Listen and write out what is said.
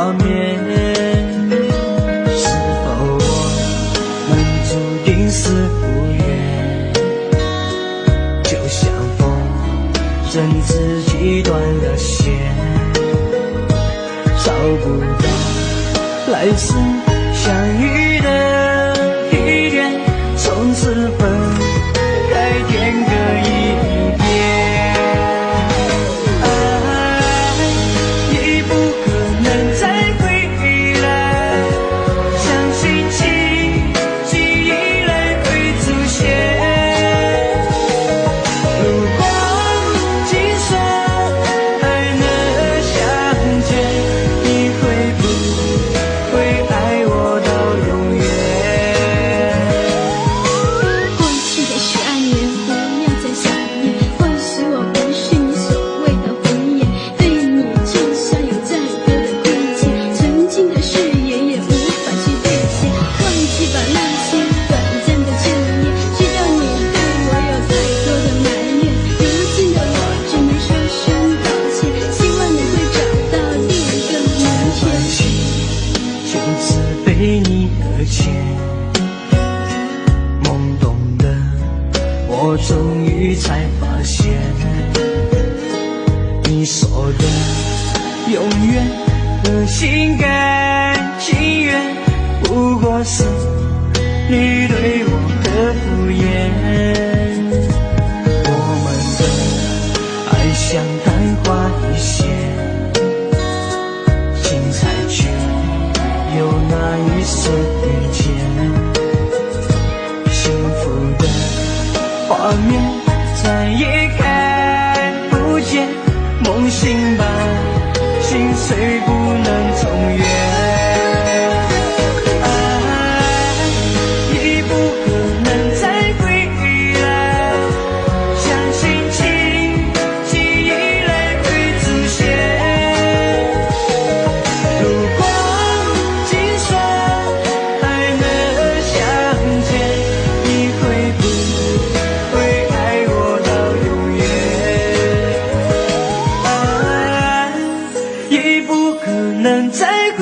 画面。是否我们注定是无缘？就像风筝自己断了线，找不到来世相遇的地点，从此分开天各一边。爱已不可能再回来，相信奇迹依然会出现。如果今生还能相见，你会不会爱我到永远？过去的12年不要再想念，或许我不是你所谓的红颜，对你就算有再多的亏欠，曾经的誓言也无法去兑现。忘记吧那些短暂的眷恋，知道你对我有太多的埋怨，如今的我只能说声抱歉，希望你会找到另一个明天。就此被你搁浅，懵懂的我终于才发现，你说的永远的心甘情愿，不过是你对我的敷衍。我们的爱像昙花一现，精彩却有那一瞬间，幸福的画面再也看不见，梦醒般心碎不能重圆。爱已不可能再回来，相信奇迹依然会出现。如果今生还能相见，你会不会爱我到永远？爱已不可能再回